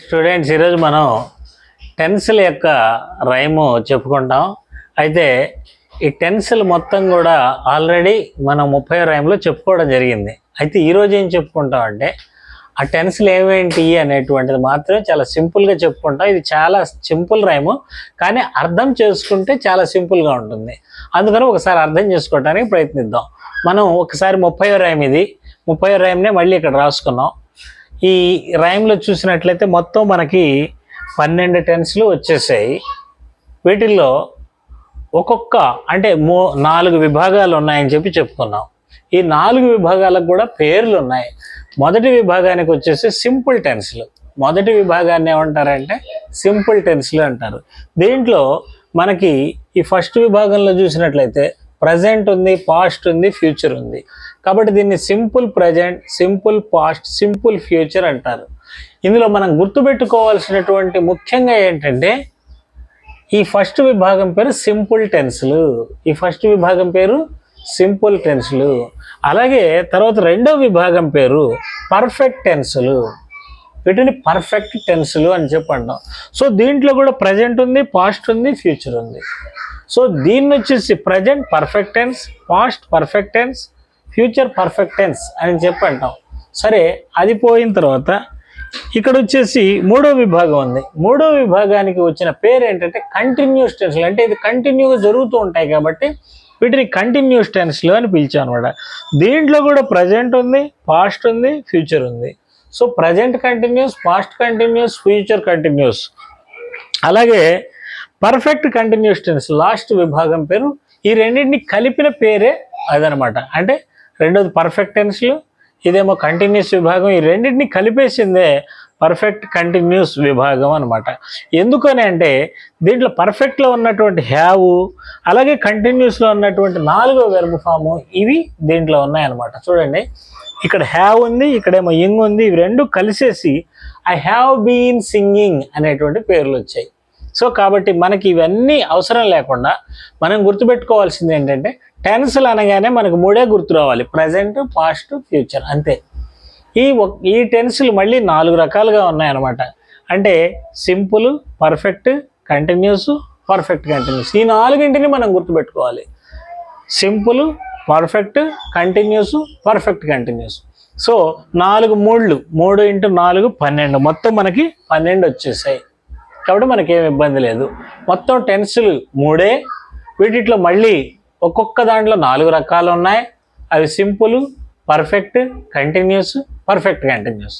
Students ఈరోజు మనం టెన్స్ల యొక్క రైము చెప్పుకుంటాం. అయితే ఈ టెన్స్లు మొత్తం కూడా ఆల్రెడీ మనం 30 రైమ్లో చెప్పుకోవడం జరిగింది. అయితే ఈరోజు ఏం చెప్పుకుంటాం అంటే ఆ టెన్స్లు ఏమేంటి అనేటువంటిది మాత్రం చాలా సింపుల్గా చెప్పుకుంటాం. ఇది చాలా సింపుల్ రైము, కానీ అర్థం చేసుకుంటే చాలా సింపుల్గా ఉంటుంది. అందుకని ఒకసారి అర్థం చేసుకోవడానికి ప్రయత్నిద్దాం. మనం ఒకసారి 30వ రైమ్, ఇది 30వ రైమ్నే మళ్ళీ ఇక్కడ రాసుకున్నాం. ఈ రైమ్లో చూసినట్లయితే మొత్తం మనకి 12 టెన్స్లు వచ్చేసాయి. వీటిల్లో ఒక్కొక్క అంటే 4 విభాగాలు ఉన్నాయని చెప్పుకున్నాం. ఈ 4 విభాగాలకు కూడా పేర్లు ఉన్నాయి. మొదటి విభాగానికి వచ్చేసి సింపుల్ టెన్స్లు. మొదటి విభాగాన్ని ఏమంటారంటే సింపుల్ టెన్స్లు అంటారు. దీంట్లో మనకి ఈ ఫస్ట్ విభాగంలో చూసినట్లయితే ప్రజెంట్ ఉంది, పాస్ట్ ఉంది, ఫ్యూచర్ ఉంది. కాబట్టి దీన్ని simple present, simple past, simple future అంటారు. ఇందులో మనం గుర్తుపెట్టుకోవాల్సినటువంటి ముఖ్యంగా ఏంటంటే ఈ ఫస్ట్ విభాగం పేరు సింపుల్ టెన్స్లు. ఈ ఫస్ట్ విభాగం పేరు సింపుల్ టెన్స్లు. అలాగే తర్వాత రెండవ విభాగం పేరు పర్ఫెక్ట్ టెన్స్లు. వీటిని పర్ఫెక్ట్ టెన్స్లు అని చెప్పంటాం. సో దీంట్లో కూడా ప్రజెంట్ ఉంది, పాస్ట్ ఉంది, ఫ్యూచర్ ఉంది. సో దీన్ని వచ్చేసి present perfect tense, past perfect tense, future perfect tense అని చెప్పంటాం. సరే, అది పోయిన తర్వాత ఇక్కడ వచ్చేసి మూడో విభాగం ఉంది. మూడో విభాగానికి వచ్చిన పేరు ఏంటంటే కంటిన్యూస్ టెన్స్లు. అంటే ఇది కంటిన్యూగా జరుగుతూ ఉంటాయి కాబట్టి వీటిని కంటిన్యూస్ టెన్స్లు అని పిలిచాం అనమాట. దీంట్లో కూడా ప్రజెంట్ ఉంది, పాస్ట్ ఉంది, ఫ్యూచర్ ఉంది. So present continuous, past continuous, future continuous. అలాగే పర్ఫెక్ట్ కంటిన్యూస్ టెన్స్ లాస్ట్ విభాగం పేరు. ఈ రెండింటిని కలిపిన పేరే అదనమాట. అంటే రెండోది పర్ఫెక్ట్ టెన్స్లు, ఇదేమో కంటిన్యూస్ విభాగం. ఈ రెండింటిని కలిపేసిందే పర్ఫెక్ట్ కంటిన్యూస్ విభాగం అనమాట. ఎందుకని అంటే దీంట్లో పర్ఫెక్ట్లో ఉన్నటువంటి హ్యావ్, అలాగే కంటిన్యూస్లో ఉన్నటువంటి 4వ వెర్బ్ ఫాము, ఇవి దీంట్లో ఉన్నాయన్నమాట. చూడండి, ఇక్కడ హ్యావ్ ఉంది, ఇక్కడేమో ఇంగ్ ఉంది. ఇవి రెండు కలిసేసి ఐ హ్యావ్ బీన్ సింగింగ్ అనేటువంటి పేర్లు వచ్చాయి. సో కాబట్టి మనకి ఇవన్నీ అవసరం లేకుండా మనం గుర్తుపెట్టుకోవాల్సింది ఏంటంటే టెన్స్లు అనగానే మనకు 3 గుర్తు రావాలి: ప్రజెంట్, పాస్ట్, ఫ్యూచర్, అంతే. ఈ టెన్స్లు మళ్ళీ 4 రకాలుగా ఉన్నాయన్నమాట. అంటే simple, perfect, continuous, perfect continuous. ఈ 4ంటిని మనం గుర్తుపెట్టుకోవాలి: simple, perfect, continuous, perfect continuous. So 4 3 3 × 4 12, మొత్తం మనకి 12 వచ్చేసాయి. కాబట్టి మనకేం ఇబ్బంది లేదు. మొత్తం టెన్స్లు 3. వీటిలో మళ్ళీ ఒక్కొక్క దాంట్లో 4 రకాలు ఉన్నాయి. అవి simple, perfect, continuous, perfect continuous.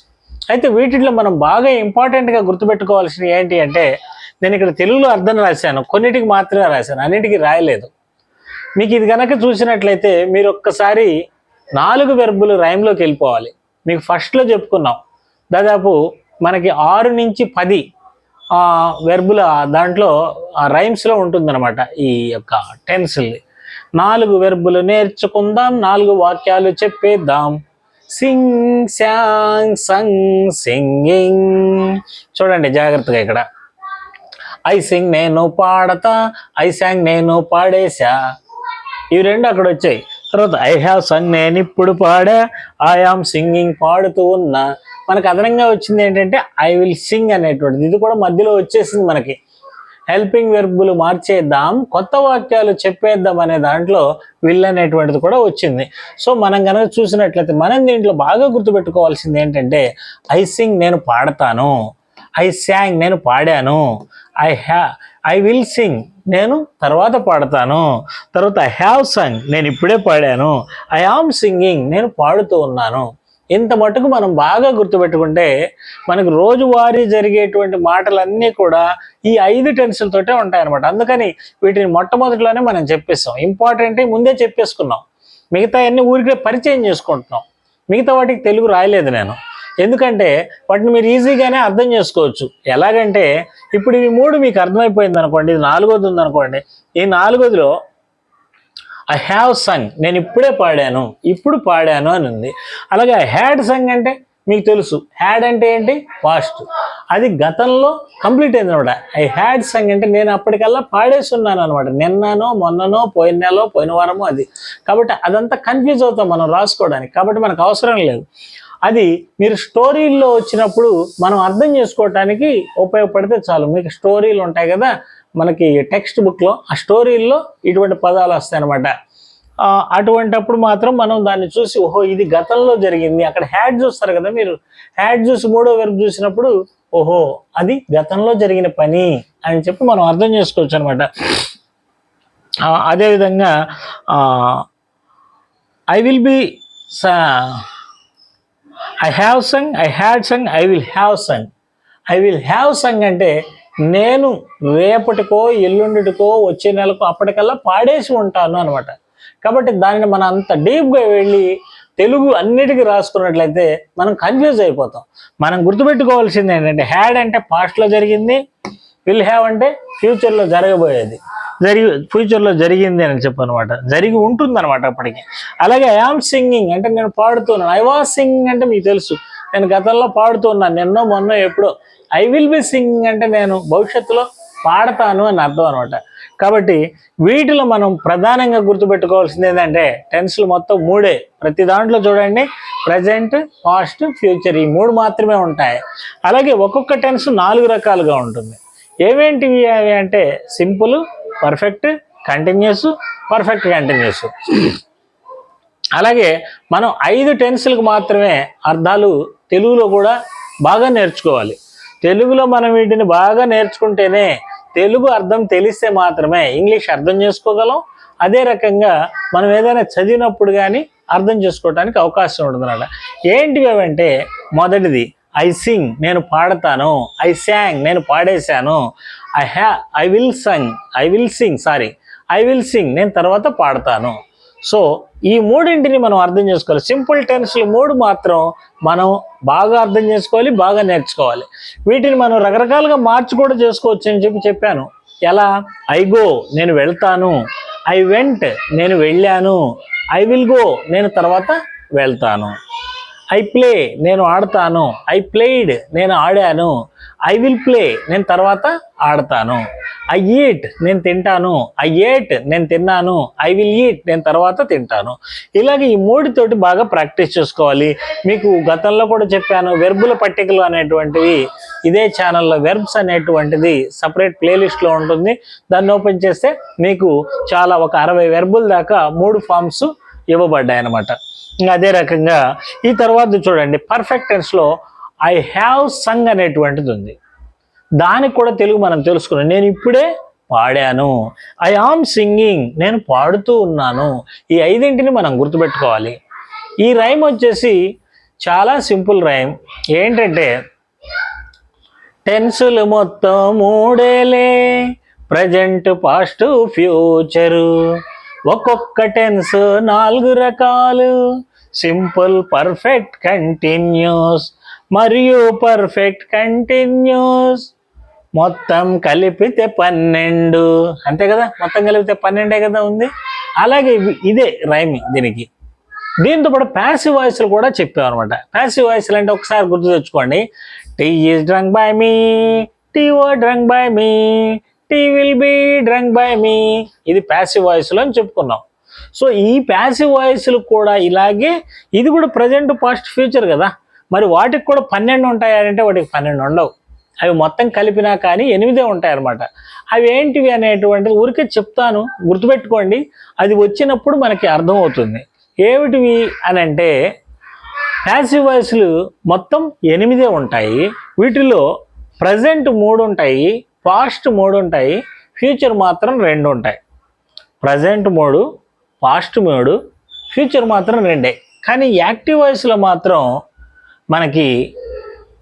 అయితే వీటిలో మనం బాగా ఇంపార్టెంట్గా గుర్తుపెట్టుకోవాల్సినవి ఏంటి అంటే, నేను ఇక్కడ తెలుగులో అర్థం రాశాను, కొన్నిటికి మాత్రమే రాశాను, అన్నిటికీ రాయలేదు. మీకు ఇది కనుక చూసినట్లయితే మీరు ఒక్కసారి 4 వెర్బులు రైమ్లోకి వెళ్ళిపోవాలి. మీకు ఫస్ట్లో చెప్పుకున్నాం, దాదాపు మనకి 6 నుంచి 10 వెర్బుల దాంట్లో రైమ్స్లో ఉంటుందన్నమాట. ఈ యొక్క టెన్స్ని 4 వెర్బులు నేర్చుకుందాం, 4 వాక్యాలు చెప్పేద్దాం. సింగ్, శాంగ్, సంగ్, సింగింగ్. చూడండి జాగ్రత్తగా, ఇక్కడ ఐ సింగ్ నేను పాడతా, ఐ శాంగ్ నేను పాడేశా. ఇవి 2 అక్కడ వచ్చాయి. తర్వాత ఐ హ్యావ్ సంగ్ నేను ఇప్పుడు పాడా, ఐ యామ్ సింగింగ్ పాడుతూ ఉన్నా. మనకు అదనంగా వచ్చింది ఏంటంటే ఐ విల్ సింగ్ అనేటువంటిది. ఇది కూడా మధ్యలో వచ్చేసింది మనకి. హెల్పింగ్ వెర్బులు మార్చేద్దాం, కొత్త వాక్యాలు చెప్పేద్దాం అనే దాంట్లో విల్ అనేటువంటిది కూడా వచ్చింది. సో మనం కనుక చూసినట్లయితే మనం దీంట్లో బాగా గుర్తుపెట్టుకోవాల్సింది ఏంటంటే ఐ సింగ్ నేను పాడతాను, ఐ శాంగ్ నేను పాడాను, ఐ విల్ సింగ్ నేను తర్వాత పాడతాను, తర్వాత ఐ హ్యావ్ సంగ్ నేను ఇప్పుడే పాడాను, ఐ యామ్ సింగింగ్ నేను పాడుతూ ఉన్నాను. ఇంత మటుకు మనం బాగా గుర్తుపెట్టుకుంటే మనకు రోజువారీ జరిగేటువంటి మాటలన్నీ కూడా ఈ 5 టెన్స్లతోటే ఉంటాయన్నమాట. అందుకని వీటిని మొట్టమొదటిలోనే మనం చెప్పేస్తాం. ఇంపార్టెంట్ ముందే చెప్పేసుకున్నాం, మిగతా అన్ని ఊరికే పరిచయం చేసుకుంటున్నాం. మిగతా వాటికి తెలుగు రాయలేదు నేను, ఎందుకంటే వాటిని మీరు ఈజీగానే అర్థం చేసుకోవచ్చు. ఎలాగంటే ఇప్పుడు ఇవి 3 మీకు అర్థమైపోయింది అనుకోండి, ఇది 4వది ఉందనుకోండి. ఈ 4వదిలో ఐ హ్యావ్ సంగ్ నేను ఇప్పుడే పాడాను, ఇప్పుడు పాడాను అని ఉంది. అలాగే ఐ హ్యాడ్ సంగ్ అంటే మీకు తెలుసు, హ్యాడ్ అంటే ఏంటి, పాస్ట్, అది గతంలో కంప్లీట్ అయింది అనమాట. ఐ హ్యాడ్ సంగ్ అంటే నేను అప్పటికల్లా పాడేస్తున్నాను అనమాట, నిన్ననో మొన్ననో పోయిన నెలలో పోయిన వారమో అది. కాబట్టి అదంతా కన్ఫ్యూజ్ అవుతాం మనం రాసుకోవడానికి, కాబట్టి మనకు అవసరం లేదు. అది మీరు స్టోరీల్లో వచ్చినప్పుడు మనం అర్థం చేసుకోవటానికి ఉపయోగపడితే చాలు. మీకు స్టోరీలు ఉంటాయి కదా మనకి టెక్స్ట్ బుక్లో, ఆ స్టోరీల్లో ఇటువంటి పదాలు వస్తాయి అనమాట. అటువంటప్పుడు మాత్రం మనం దాన్ని చూసి ఓహో ఇది గతంలో జరిగింది, అక్కడ హ్యాడ్ చూస్తారు కదా మీరు, హ్యాడ్ చూసి మూడో వెర్బ్ చూసినప్పుడు ఓహో అది గతంలో జరిగిన పని అని చెప్పి మనం అర్థం చేసుకోవచ్చు అనమాట. అదేవిధంగా I will be I have Sung, I had Sung, I will have Sung. I will have సంగ్ అంటే నేను రేపటికో ఎల్లుండికో వచ్చే నెలకో అప్పటికల్లా పాడేసి ఉంటాను అనమాట. కాబట్టి దానిని మనం అంత డీప్గా వెళ్ళి తెలుగు అన్నిటికీ రాసుకున్నట్లయితే మనం కన్ఫ్యూజ్ అయిపోతాం. మనం గుర్తుపెట్టుకోవాల్సింది ఏంటంటే హ్యాడ్ అంటే పాస్ట్లో జరిగింది, విల్ హ్యావ్ అంటే ఫ్యూచర్లో జరగబోయేది, ఫ్యూచర్లో జరిగింది అని చెప్పనమాట, జరిగి ఉంటుంది అనమాట అప్పటికి. అలాగే ఐ ఆమ్ సింగింగ్ అంటే నేను పాడుతున్నాను, ఐ వాజ్ సింగింగ్ అంటే మీకు తెలుసు నేను గతంలో పాడుతున్నాను, నిన్నో మొన్నో ఎప్పుడో. ఐ విల్ బి సింగింగ్ అంటే నేను భవిష్యత్తులో పాడతాను అని అర్థం అనమాట. కాబట్టి వీటిలో మనం ప్రధానంగా గుర్తుపెట్టుకోవాల్సింది ఏంటంటే టెన్స్లు మొత్తం మూడే. ప్రతి దాంట్లో చూడండి ప్రజెంట్, పాస్ట్, ఫ్యూచర్ ఈ మూడు మాత్రమే ఉంటాయి. అలాగే ఒక్కొక్క టెన్స్ 4 రకాలుగా ఉంటుంది. ఏమేంటివి అవి అంటే simple, perfect, continuous, perfect continuous. అలాగే మనం 5 టెన్స్లకు మాత్రమే అర్థాలు తెలుగులో కూడా బాగా నేర్చుకోవాలి. తెలుగులో మనం వీటిని బాగా నేర్చుకుంటేనే తెలుగు అర్థం తెలిస్తే మాత్రమే ఇంగ్లీష్ అర్థం చేసుకోగలం. అదే రకంగా మనం ఏదైనా చదివినప్పుడు కానీ అర్థం చేసుకోవడానికి అవకాశం ఉంటుందన్నమాట. ఏంటివి అవంటే మొదటిది ఐ సింగ్ నేను పాడతాను, ఐ శాంగ్ నేను పాడేశాను, ఐ విల్ సింగ్ నేను తర్వాత పాడతాను. సో ఈ మూడింటిని మనం అర్థం చేసుకోవాలి. సింపుల్ టెన్స్లు 3 మాత్రం మనం బాగా అర్థం చేసుకోవాలి, బాగా నేర్చుకోవాలి. వీటిని మనం రకరకాలుగా మార్చి కూడా చేసుకోవచ్చు అని చెప్పాను. ఎలా? ఐ గో నేను వెళ్తాను, ఐ వెంట్ నేను వెళ్ళాను, ఐ విల్ గో నేను తర్వాత వెళ్తాను, ఐ ప్లే నేను ఆడతాను, ఐ ప్లేయిడ్ నేను ఆడాను, ఐ విల్ ప్లే నేను తర్వాత ఆడతాను, ఐ ఈట్ నేను తింటాను, ఐ ఏట్ నేను తిన్నాను, ఐ విల్ ఈట్ నేను తర్వాత తింటాను. ఇలాగే ఈ 3తోటి బాగా ప్రాక్టీస్ చేసుకోవాలి. మీకు గతంలో కూడా చెప్పాను వెర్బుల పట్టికలు అనేటువంటివి ఇదే ఛానల్లో వెర్బ్స్ అనేటువంటిది సపరేట్ ప్లేలిస్ట్లో ఉంటుంది. దాన్ని ఓపెన్ చేస్తే మీకు చాలా ఒక 60 వెర్బుల దాకా 3 ఫామ్స్ ఇవ్వబడ్డాయి అన్నమాట. ఇంకా అదే రకంగా ఈ తర్వాత చూడండి పర్ఫెక్ట్ టెన్స్లో ఐ హ్యావ్ సంగ్ అనేటువంటిది ఉంది. దానికి కూడా తెలుగు మనం తెలుసుకున్నాం. నేను ఇప్పుడే పాడాను, ఐ ఆమ్ సింగింగ్ నేను పాడుతూ ఉన్నాను. ఈ 5ంటిని మనం గుర్తుపెట్టుకోవాలి. ఈ రైమ్ వచ్చేసి చాలా సింపుల్ రైమ్. ఏంటంటే టెన్సులు మొత్తం 3లే, ప్రజెంట్, పాస్ట్, ఫ్యూచరు. ఒక్కొక్క టెన్స్ 4 రకాలు, సింపుల్, పర్ఫెక్ట్, కంటిన్యూస్ మరియు పర్ఫెక్ట్ కంటిన్యూస్. మొత్తం కలిపితే 12. అంతే కదా, మొత్తం కలిపితే 12 కదా ఉంది. అలాగే ఇదే రైమ్ దీనికి. దీంతో పాటు ప్యాసివ్ వాయిస్లు కూడా చెప్పాం అనమాట. ప్యాసివ్ వాయిస్లు అంటే ఒకసారి గుర్తు తెచ్చుకోండి. Tea is drunk by me, tea were drunk by me, tea will be drunk by me. ఇది ప్యాసివ్ వాయిస్లు అని చెప్పుకున్నాం. సో ఈ ప్యాసివ్ వాయిస్లు కూడా ఇలాగే, ఇది కూడా ప్రజెంట్, పాస్ట్, ఫ్యూచర్ కదా. మరి వాటికి కూడా 12 ఉంటాయంటే వాటికి 12 ఉండవు. అవి మొత్తం కలిపినా కానీ 8 ఉంటాయి అన్నమాట. అవి ఏంటివి అనేటువంటిది ఊరికే చెప్తాను, గుర్తుపెట్టుకోండి. అది వచ్చినప్పుడు మనకి అర్థమవుతుంది. ఏమిటివి అని అంటే ప్యాసివ్ వాయిస్లు మొత్తం 8 ఉంటాయి. వీటిలో ప్రజెంట్ 3 ఉంటాయి, పాస్ట్ 3 ఉంటాయి, ఫ్యూచర్ మాత్రం 2 ఉంటాయి. ప్రజెంట్ 3, పాస్ట్ 3, ఫ్యూచర్ మాత్రం 2. కానీ యాక్టివ్ వాయిస్లో మాత్రం మనకి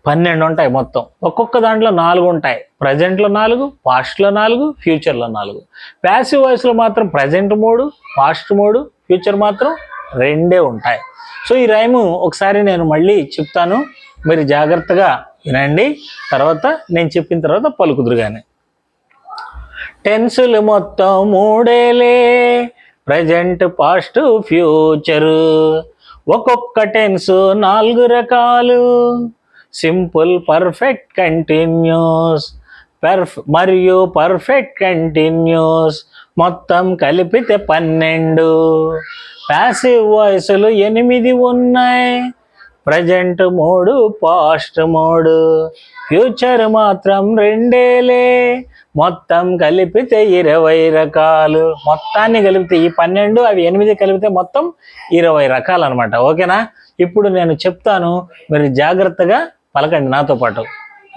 12 ఉంటాయి మొత్తం. ఒక్కొక్క దాంట్లో 4 ఉంటాయి. ప్రజెంట్లో 4, పాస్ట్లో 4, ఫ్యూచర్లో 4. ప్యాసివ్ వాయిస్లో మాత్రం ప్రజెంట్ 3, పాస్ట్ 3, ఫ్యూచర్ మాత్రం 2 ఉంటాయి. సో ఈ రైము ఒకసారి నేను మళ్ళీ చెప్తాను, మీరు జాగ్రత్తగా వినండి. తర్వాత నేను చెప్పిన తర్వాత పలుకుదురు కానీ. టెన్సులు మొత్తం 3లే, ప్రజెంట్, పాస్ట్, ఫ్యూచరు. ఒక్కొక్క టెన్స్ 4 రకాలు, సింపుల్, పర్ఫెక్ట్, కంటిన్యూస్ మరియు పర్ఫెక్ట్ కంటిన్యూస్. మొత్తం కలిపితే 12. ప్యాసివ్ వాయిస్లు 8 ఉన్నాయి. Present mode past mode, future మాత్రం రెండేలే, మొత్తం కలిపితే 20 రకాలు. మొత్తాన్ని కలిపితే ఈ 12 అవి 8 కలిపితే మొత్తం 20 రకాలు అనమాట. ఓకేనా? ఇప్పుడు నేను చెప్తాను, మీరు జాగ్రత్తగా పలకండి నాతో పాటు.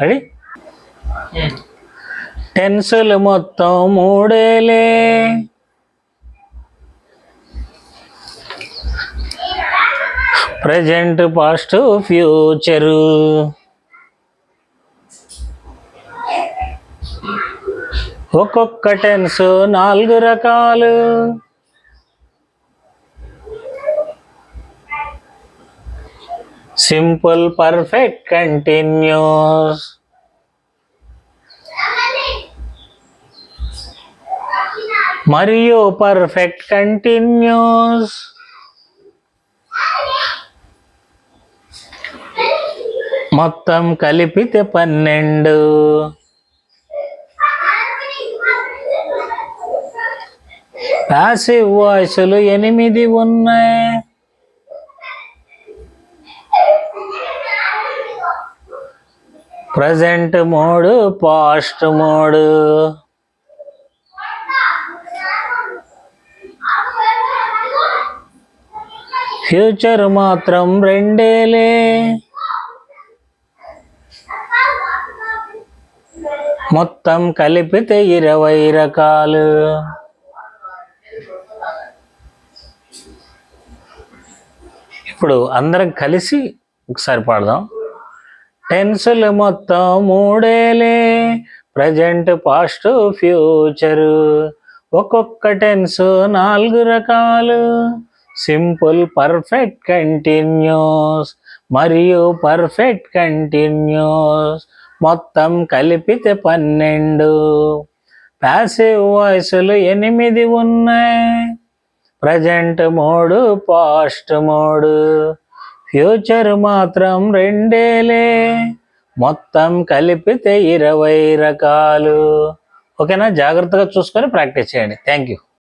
రెడీ? టెన్సులు మొత్తం 3 ప్రజెంట్ పాస్ట్ ఫ్యూచరు. ఒక్కొక్క టెన్స్ 4 రకాలు. Simple, perfect, continuous. మరియు పర్ఫెక్ట్ కంటిన్యూస్. మొత్తం కలిపితే 12. ప్యాసివ్ వాయిస్లు 8 ఉన్నాయి. Present mode, past mode. Future మాత్రం రెండేలే. మొత్తం కలిపితే 20 రకాలు. ఇప్పుడు అందరం కలిసి ఒకసారి పాడదాం. టెన్సులు మొత్తం 3 ప్రజెంట్ పాస్ట్ ఫ్యూచరు. ఒక్కొక్క టెన్స్ 4 రకాలు. సింపుల్, పర్ఫెక్ట్, కంటిన్యూస్ మరియు పర్ఫెక్ట్ కంటిన్యూస్. మొత్తం కలిపితే 12. ప్యాసివ్ వాయిస్లు 8 ఉన్నాయి. Present mode, past mode. Future మాత్రం రెండేలే. మొత్తం కలిపితే 20 రకాలు. ఓకేనా? జాగ్రత్తగా చూసుకొని ప్రాక్టీస్ చేయండి. Thank you.